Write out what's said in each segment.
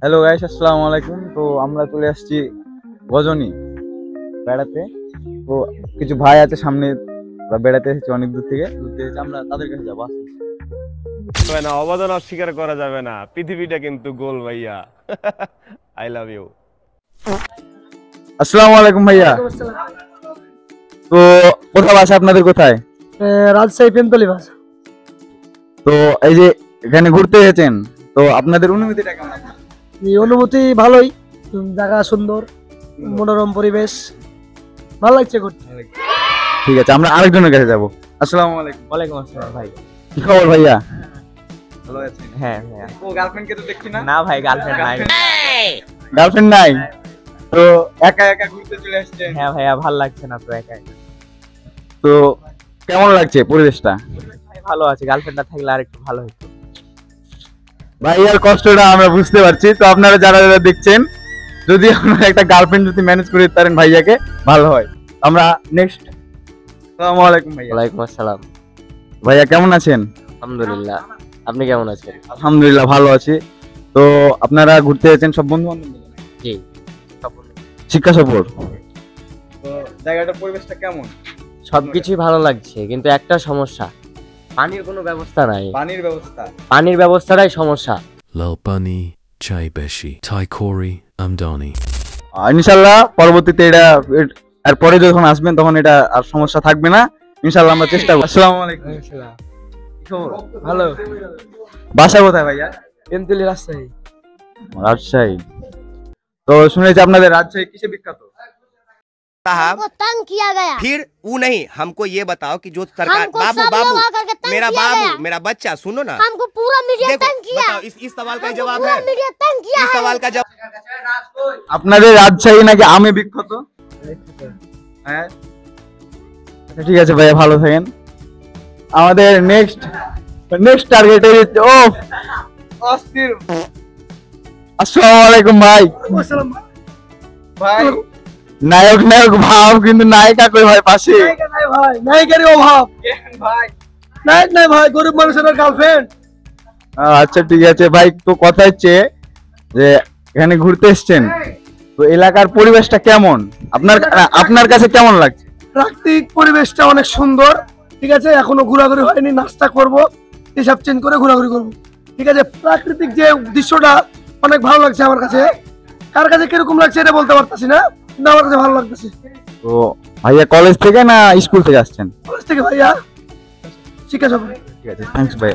Hello guys, আসসালামু আলাইকুম। তো আমরা চলে আসছি গজনী বেড়াতে। তো কিছু ভাই আছে সামনে, বেড়াতে এসেছে অনেক দূর থেকে ঘুরতে এসেছে, আমরা তাদের কাছে যাবো। না, অবদান অস্বীকার করা যাবে না। পৃথিবীটা কিন্তু গোল ভাইয়া। I love you. আসসালামু আলাইকুম ভাইয়া। তো কোথায় বাসা আপনাদের? কোথায়? রাজশাহী প্রেমতলী বাসা। তো এই যে এখানে ঘুরতে এসেছেন, তো আপনাদের অনুভূতিটা কেমন? এই অনুভূতি ভালোই, জায়গা সুন্দর, মনোরম পরিবেশ, ভালো লাগছে ঘুরতে। ঠিক আছে, আমরা আরেকজনের কাছে যাবো। আসসালামু আলাইকুম। ওয়ালাইকুম আসসালাম ভাই। কি খবর ভাইয়া? ভালো আছেন? হ্যাঁ ভাইয়া। ও গার্লফ্রেন্ডকে তো দেখছি না। না ভাই, গার্লফ্রেন্ড নাই। গার্লফ্রেন্ড নাই? তো একা একা ঘুরতে চলে আসছেন? হ্যাঁ ভাইয়া, ভালো লাগছে না তো একাই। তো কেমন লাগছে পরিবেশটা? ভাই ভালো আছে, গার্লফ্রেন্ড না থাকলে আর একটু ভালো হতো। ভাইয়ার কষ্টটা আমরা বুঝতে পারছি। তো আপনারা যারা যারা দেখছেন, যদি আপনারা একটা গার্লফ্রেন্ড যদি ম্যানেজ করে দিতে পারেন ভাইয়াকে, ভালো হয়। আমরা নেক্সট। আসসালামু আলাইকুম ভাইয়া। ওয়ালাইকুম আসসালাম। ভাইয়া কেমন আছেন? আলহামদুলিল্লাহ, আপনি কেমন আছেন? আলহামদুলিল্লাহ ভালো আছি। তো আপনারা ঘুরতে এসেছেন সব বন্ধু বান্ধব? জি। শিক্ষা সফর। তো জায়গাটার পরিবেশটা কেমন? সবকিছুই ভালো লাগছে, কিন্তু একটা সমস্যা, পানির কোনো ব্যবস্থা নাই। পানির ব্যবস্থা? পানির ব্যবস্থাটাই সমস্যা। Lalpani, Chai Beshi, Thai Kori, Amdani. ইনশাল্লাহ পরবর্তীতে এর পরে যখন আসবেন তখন এটা আর সমস্যা থাকবে না, ইনশাল্লাহ আমরা চেষ্টা করব। আসসালামু আলাইকুম। কি খবর? ভালো। বাসা কোথায় ভাইয়া? প্রেমতলী, রাজশাহী। রাজশাহী। তো শুনেছি আপনাদের রাজশাহী কিসে বিখ্যাত? हमको तंग किया गया। फिर वो नहीं, हमको ये बताओ कि जो सरकार हमको बाबू सब बाबू लोग आकर के तंग मेरा किया बाबू गया। मेरा बच्चा सुनो ना, हमको पूरा मीडिया देखो तंग किया। बताओ इस सवाल का हमको जवाब पूरा है, मीडिया तंग किया इस है। सवाल का जवाब। আপনাদের রাজশাহী নাকি আমে বিখ্যাত? হ্যাঁ, আচ্ছা, ঠিক আছে ভাইয়া, ভালো থাকেন। আমাদের নেক্সট টার্গেট হচ্ছে ও অস্থির। আসসালামু আলাইকুম ভাই। ভাই নায়ক ভাব, কিন্তু নায়িকা কই ভাই পাশে? ভাই নায়িকারই অভাব। ভাই নায়ক নাই ভাই, গরিব মানুষের গার্লফ্রেন্ড। আচ্ছা ঠিক আছে ভাই। তো কথা হচ্ছে যে এখানে ঘুরতে এসেছেন, তো এলাকার পরিবেশটা কেমন আপনার কাছে কেমন লাগছে? প্রাকৃতিক পরিবেশটা অনেক সুন্দর। ঠিক আছে, এখনো ঘোরাঘুরি হয়নি, নাস্তা করব, হিসাব চেঞ্জ করে ঘোরাঘুরি করব। ঠিক আছে, প্রাকৃতিক যে দৃশ্যটা অনেক ভালো লাগছে আমার কাছে। কার কাছে কিরকম লাগছে এটা বলতে পারতেছি না, কিন্তু আমার কাছে ভালো লাগতেছে। তো ভাইয়া কলেজ থেকে না স্কুল থেকে আসছেন? কলেজ থেকে ভাইয়া, শিক্ষা সফর। ঠিক আছে, থ্যাঙ্কস ভাই।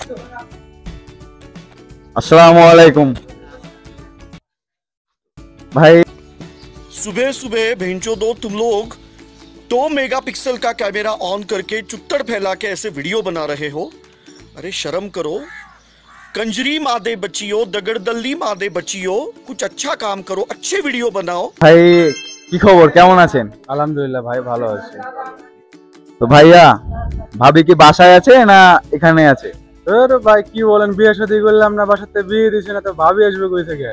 আসসালামু আলাইকুম ভাই। सुबह सुबह भेंचो दो तुम लोग 2 मेगापिक्सल का कैमरा ऑन करके चुत्तर फैला के ऐसे वीडियो बना रहे हो। अरे शर्म करो, कंजरी मादे बच्चियो, दगड़दल्ली मादे बच्चियो, कुछ अच्छा काम करो, अच्छे वीडियो बनाओ। ভাই কি খবর, কেমন আছেন? আলহামদুলিল্লাহ ভাই, ভালো আছে। তো ভাইয়া ভাবি কি বাসায় আছে না এখানে আছে? ভাই কি বলেন, বিয়ে শাদী করলাম না, বাসাতে বিয়ে দিছে না, তো ভাবি আসবে কই থেকে?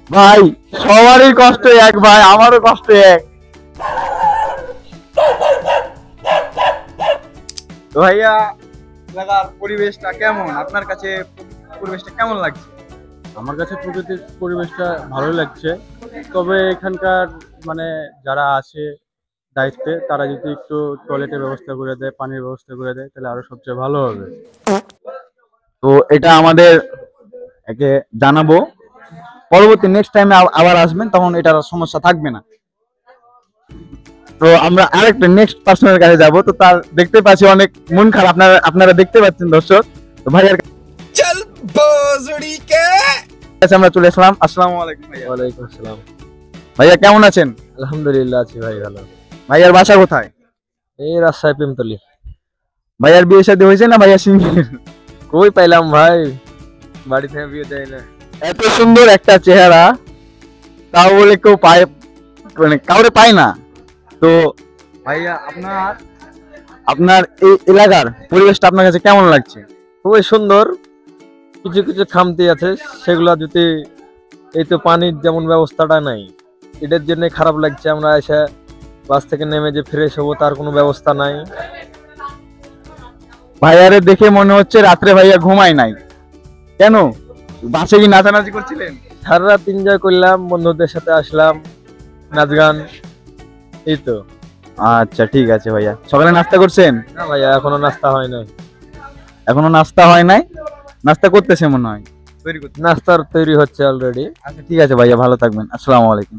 ভাই সবারই কষ্ট এক ভাই, আমারও কষ্ট এক। তো ভাইয়া এলাকার পরিবেশটা কেমন আপনার কাছে? পরিবেশটা কেমন লাগছে? আমার কাছে প্রকৃতির পরিবেশটা ভালোই লাগছে, তবে এখানকার মানে যারা আছে দায়িত্বে, তারা যদি একটু টয়লেটের ব্যবস্থা করে দেয়, পানির ব্যবস্থা করে দেয়, তাহলে আরো সবচেয়ে ভালো হবে। তো এটা আমাদের একে জানাবো, পরবর্তী নেক্সট টাইমে আবার আসবেন, তখন এটার সমস্যা থাকবে না। তো আমরা আরেকটা নেক্সট পার্সনের কাছে যাব। তো তার দেখতে পাচ্ছি অনেক মন খারাপ, আপনারা দেখতে পাচ্ছেন দর্শক। তো ভাইয়ার चल बोजड़ी के কাছে আমরা চলে আসলাম। আসসালামু আলাইকুম ভাইয়া। ওয়ালাইকুম আসসালাম। ভাইয়া কেমন আছেন? আলহামদুলিল্লাহ আছি ভাই, ভালো। ভাইয়ার বাসা কোথায়? এই রাজশাহী প্রেমতলী। ভাইয়ার বিয়ে শাদী হয়েছে না ভাইয়া সিঙ্গেল? কই পাইলাম ভাই, বাড়ি থেকে বিয়ে দেয় না। এত সুন্দর একটা চেহারা, তাও বলে কেউ পায়, মানে কাউরে পায় না। তো ভাইয়া আপনার এই এলাকার পরিবেশটা আপনার কাছে কেমন লাগছে? খুবই সুন্দর, কিছু কিছু খামতি আছে, সেগুলা যদি, এই তো পানির যেমন ব্যবস্থাটা নাই, এটার জন্য খারাপ লাগছে। আমরা এসে বাস থেকে নেমে যে ফ্রেশ হবো, তার কোনো ব্যবস্থা নাই। ভাইয়ারে দেখে মনে হচ্ছে রাত্রে ভাইয়া ঘুমায় নাই। কেন, বাসে কি নাচানাচি করছিলেন? সারা রাত এনজয় করলাম, বন্ধুদের সাথে আসলাম, নাচ গান, এই তো। আচ্ছা ঠিক আছে ভাইয়া, সকালে নাস্তা করছেন? না ভাইয়া, এখনো নাস্তা হয় নাই। এখনো নাস্তা হয় নাই? নাস্তা করতেছে মনে হয়। নাস্তার তৈরি হচ্ছে অলরেডি। আচ্ছা ঠিক আছে ভাইয়া, ভালো থাকবেন, আসসালামু আলাইকুম।